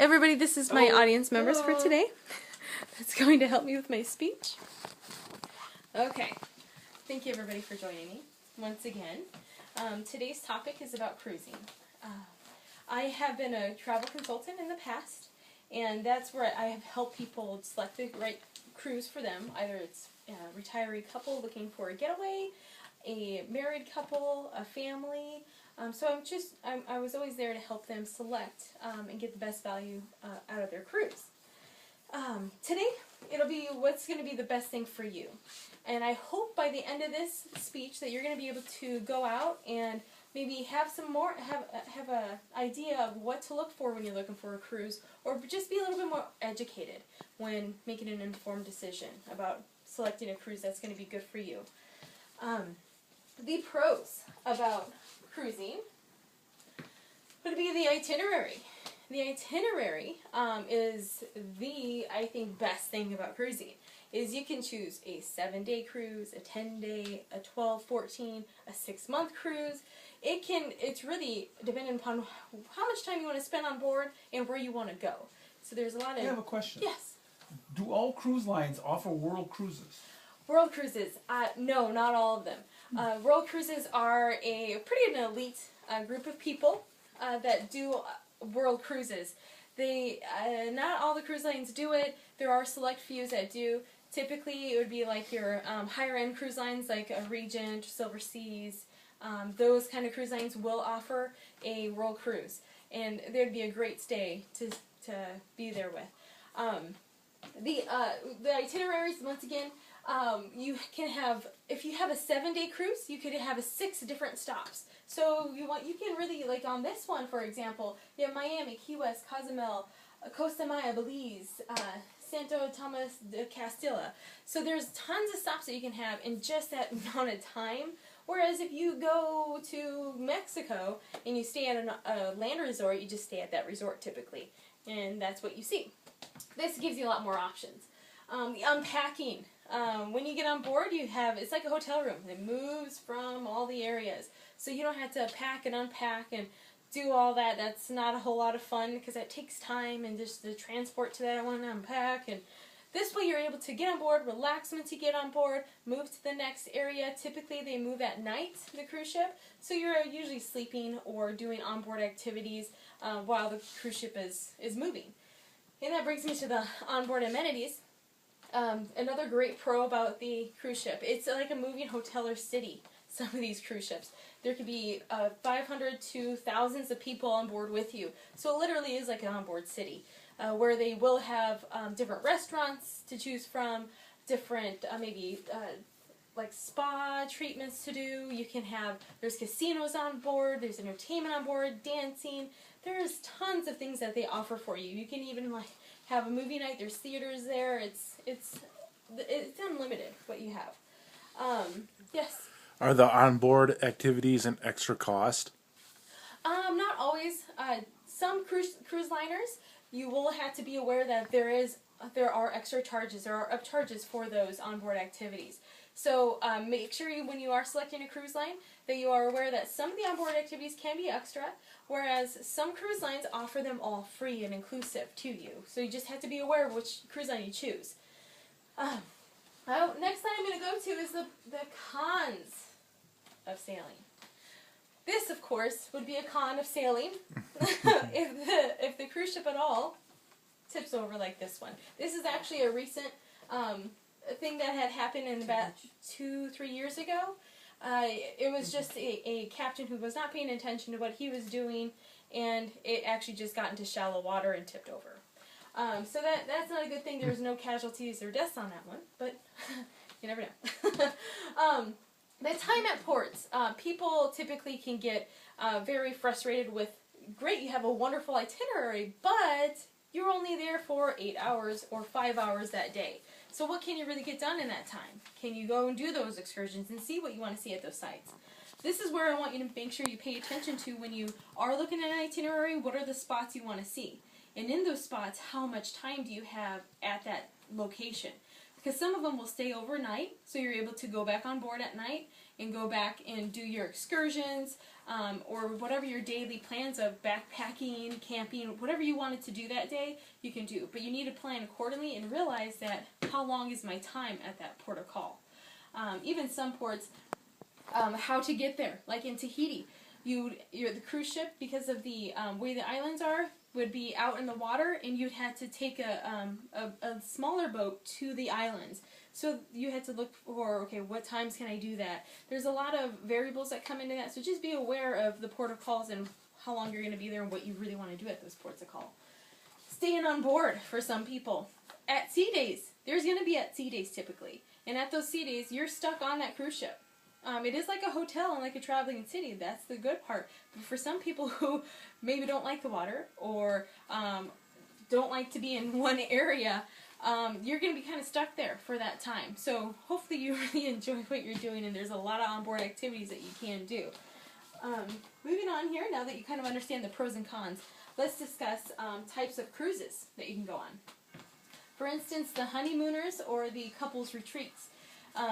everybody, this is my audience members for today. That's going to help me with my speech. Okay, thank you everybody for joining me once again. Today's topic is about cruising. I have been a travel consultant in the past, and that's where I have helped people select the right cruise for them. Either it's a retiree couple looking for a getaway, a married couple, a family. So I was always there to help them select and get the best value out of their cruise. Today, it'll be what's going to be the best thing for you. And I hope by the end of this speech that you're going to be able to go out and maybe have an idea of what to look for when you're looking for a cruise, or just be a little bit more educated when making an informed decision about selecting a cruise that's going to be good for you. The pros about cruising would be the itinerary. The itinerary is the, I think, best thing about cruising. Is you can choose a 7-day cruise, a 10-day, a 12, 14, a 6-month cruise. It's really dependent upon how much time you want to spend on board and where you want to go. So there's a lot of... I have a question. Yes. Do all cruise lines offer world cruises? World cruises, no, not all of them. World cruises are an elite group of people that do world cruises. Not all the cruise lines do it. There are select few that do. Typically, it would be like your higher-end cruise lines, like a Regent, Silver Seas. Those kind of cruise lines will offer a world cruise, and there'd be a great stay to be there with. The itineraries, once again, you can have, if you have a 7-day cruise, you could have 6 different stops. So you can really, like on this one, for example, you have Miami, Key West, Cozumel, Costa Maya, Belize, Santo Tomas de Castilla. So there's tons of stops that you can have in just that amount of time. Whereas if you go to Mexico and you stay at a land resort, you just stay at that resort typically. And that's what you see. This gives you a lot more options. The unpacking. When you get on board, it's like a hotel room. It moves from all the areas. So you don't have to pack and unpack and do all that. That's not a whole lot of fun because that takes time, and just the transport to that, I want to unpack. And this way you're able to get on board, relax once you get on board, move to the next area. Typically they move at night, the cruise ship, so you're usually sleeping or doing onboard activities while the cruise ship is moving. And that brings me to the onboard amenities. Another great pro about the cruise ship, it's like a moving hotel or city, some of these cruise ships. There could be 500 to thousands of people on board with you. So it literally is like an onboard city, where they will have different restaurants to choose from, different like spa treatments to do. There's casinos on board, there's entertainment on board, dancing. There's tons of things that they offer for you. You can even have a movie night. There's theaters there. It's unlimited what you have. Yes. Are the onboard activities an extra cost? Not always. Some cruise liners, you will have to be aware that there are extra charges. There are upcharges for those onboard activities. So make sure when you are selecting a cruise line that you are aware that some of the onboard activities can be extra, whereas some cruise lines offer them all free and inclusive to you. So you just have to be aware of which cruise line you choose. Next line I'm going to go to is the cons of sailing. This, of course, would be a con of sailing if the cruise ship at all tips over like this one. This is actually a recent thing that had happened in about 2-3 years ago. It was just a captain who was not paying attention to what he was doing, and it actually just got into shallow water and tipped over. So that's not a good thing. There was no casualties or deaths on that one, but you never know. The time at ports. People typically can get very frustrated with, great, you have a wonderful itinerary, but you're only there for 8 hours or 5 hours that day. So what can you really get done in that time? Can you go and do those excursions and see what you want to see at those sites? This is where I want you to make sure you pay attention to when you are looking at an itinerary. What are the spots you want to see? And in those spots, how much time do you have at that location? because some of them will stay overnight, so you're able to go back on board at night and go back and do your excursions, or whatever your daily plans of backpacking, camping, whatever you wanted to do that day, you can do. But you need to plan accordingly and realize that how long is my time at that port of call. Even some ports, how to get there, like in Tahiti. The cruise ship, because of the way the islands are, would be out in the water, and you'd have to take a smaller boat to the islands. So you had to look for, okay, what times can I do that? There's a lot of variables that come into that, so just be aware of the port of calls and how long you're going to be there and what you really want to do at those ports of call. Staying on board for some people. At sea days, there's going to be at sea days typically. And at those sea days, you're stuck on that cruise ship. It is like a hotel and like a traveling city. That's the good part. But for some people who maybe don't like the water or don't like to be in one area, you're going to be kind of stuck there for that time. So hopefully you really enjoy what you're doing, and there's a lot of onboard activities that you can do. Moving on here, now that you kind of understand the pros and cons, let's discuss types of cruises that you can go on. For instance, the honeymooners or the couples retreats.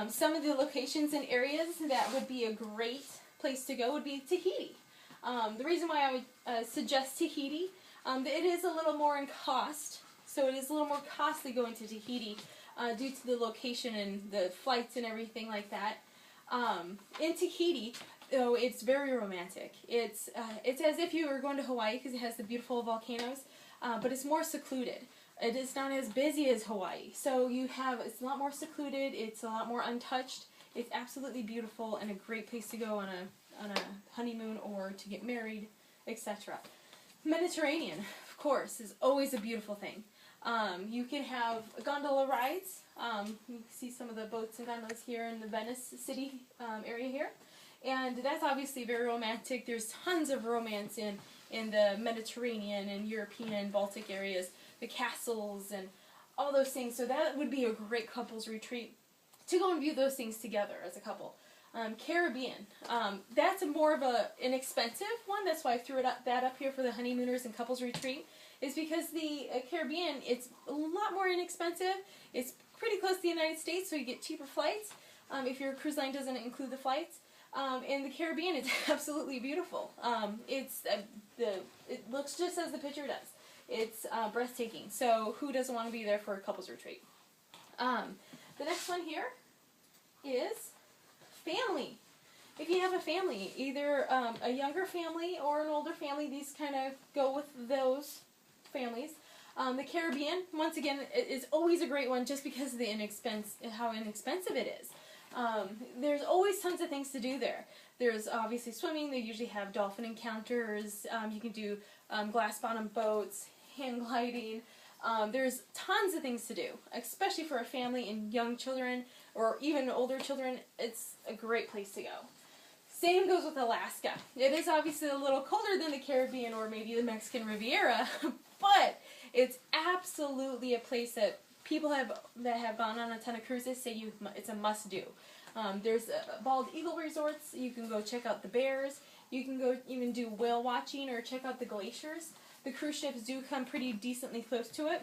Some of the locations and areas that would be a great place to go would be Tahiti. The reason why I would suggest Tahiti, it is a little more in cost, so it is a little more costly going to Tahiti due to the location and the flights and everything like that. In Tahiti, though, it's very romantic. It's as if you were going to Hawaii because it has the beautiful volcanoes, but it's more secluded. It is not as busy as Hawaii, so it's a lot more secluded, it's a lot more untouched, it's absolutely beautiful and a great place to go on a honeymoon or to get married, etc. Mediterranean, of course, is always a beautiful thing. You can have gondola rides. You can see some of the boats and gondolas here in the Venice city area here, and that's obviously very romantic. There's tons of romance in the Mediterranean and European and Baltic areas. The castles and all those things. So that would be a great couples retreat to go and view those things together as a couple. Caribbean. That's more of an inexpensive one. That's why I threw that up here for the honeymooners and couples retreat. Is because the Caribbean, it's a lot more inexpensive. It's pretty close to the United States, so you get cheaper flights if your cruise line doesn't include the flights. And the Caribbean is absolutely beautiful. It looks just as the picture does. It's breathtaking. So who doesn't want to be there for a couples retreat? The next one here is family. If you have a family, either a younger family or an older family, these kind of go with those families. The Caribbean, once again, is always a great one just because of how inexpensive it is. There's always tons of things to do there. There's obviously swimming. They usually have dolphin encounters. You can do glass bottom boats, hand gliding. There's tons of things to do, especially for a family and young children or even older children. It's a great place to go. Same goes with Alaska. It is obviously a little colder than the Caribbean or maybe the Mexican Riviera, but it's absolutely a place that people that have gone on a ton of cruises say it's a must-do. There's bald eagle resorts. You can go check out the bears. You can go even do whale watching or check out the glaciers. The cruise ships do come pretty decently close to it,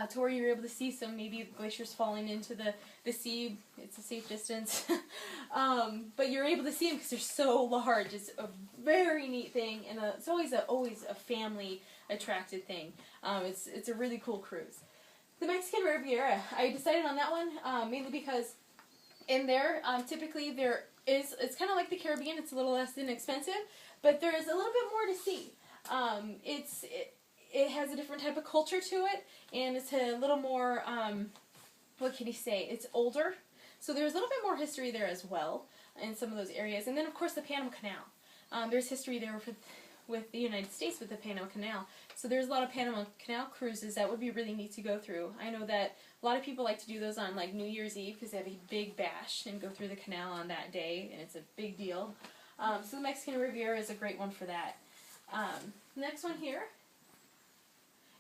to where you're able to see some maybe glaciers falling into the sea. It's a safe distance. But you're able to see them because they're so large. It's a very neat thing, and it's always a family attracted thing. It's a really cool cruise. The Mexican Riviera, I decided on that one mainly because in there, typically it's kind of like the Caribbean. It's a little less inexpensive, but there is a little bit more to see. It has a different type of culture to it, and it's a little more, what can you say, it's older, so there's a little bit more history there as well in some of those areas. And then of course the Panama Canal. There's history there with the United States with the Panama Canal, so there's a lot of Panama Canal cruises that would be really neat to go through. I know that a lot of people like to do those on like New Year's Eve because they have a big bash and go through the canal on that day, and it's a big deal. So the Mexican Riviera is a great one for that. Next one here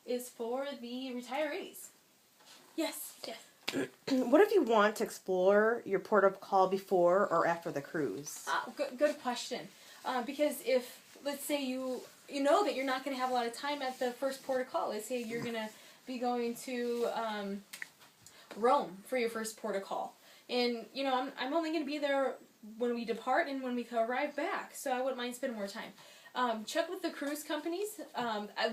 is for the retirees. Yes. What if you want to explore your port of call before or after the cruise? Good question. Because if, let's say you know that you're not going to have a lot of time at the first port of call. Let's say you're going to be going to Rome for your first port of call. And, you know, I'm only going to be there when we depart and when we arrive back, so I wouldn't mind spending more time. Check with the cruise companies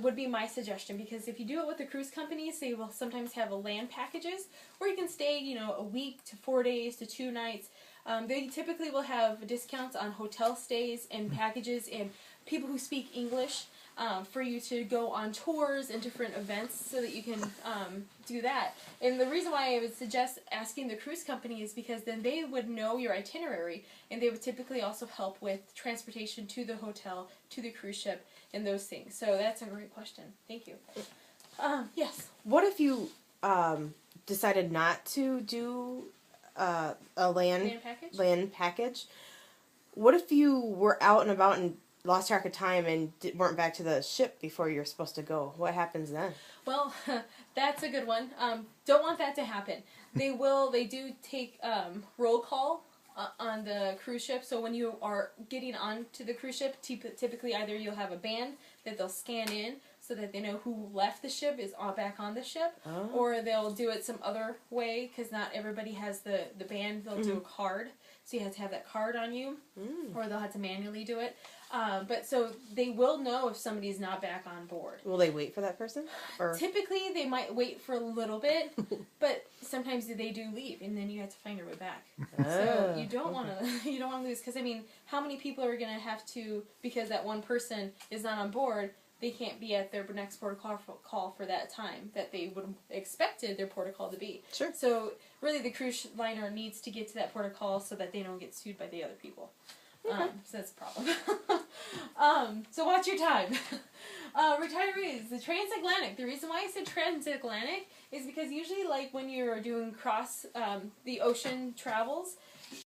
would be my suggestion, because if you do it with the cruise companies, they will sometimes have a land packages where you can stay, you know, a week to 4 days to 2 nights. They typically will have discounts on hotel stays and packages and people who speak English for you to go on tours and different events so that you can do that. And the reason why I would suggest asking the cruise company is because then they would know your itinerary, and they would typically also help with transportation to the hotel, to the cruise ship, and those things. So that's a great question. Thank you. Yes? What if you decided not to do a Land package? land package? What if you were out and about and lost track of time and weren't back to the ship before you're supposed to go? What happens then? Well, that's a good one. Don't want that to happen. They do take roll call on the cruise ship. So when you are getting onto the cruise ship, typically either you'll have a band that they'll scan in so that they know who left the ship is back on the ship, or they'll do it some other way because not everybody has the band. They'll do a card, so you have to have that card on you, or they'll have to manually do it. But so they will know if somebody's not back on board. Will they wait for that person? Or Typically, they might wait for a little bit, but sometimes they do leave, and then you have to find your way back. So you don't want to lose, because I mean, how many people are going to have to, because that one person is not on board, they can't be at their next port of call for that time that they would have expected their port of call to be. Sure. So really, the cruise liner needs to get to that port of call so that they don't get sued by the other people. Okay. So that's a problem. So watch your time. Retirees, the transatlantic. The reason why I said transatlantic is because usually, like when you're doing cross the ocean travels,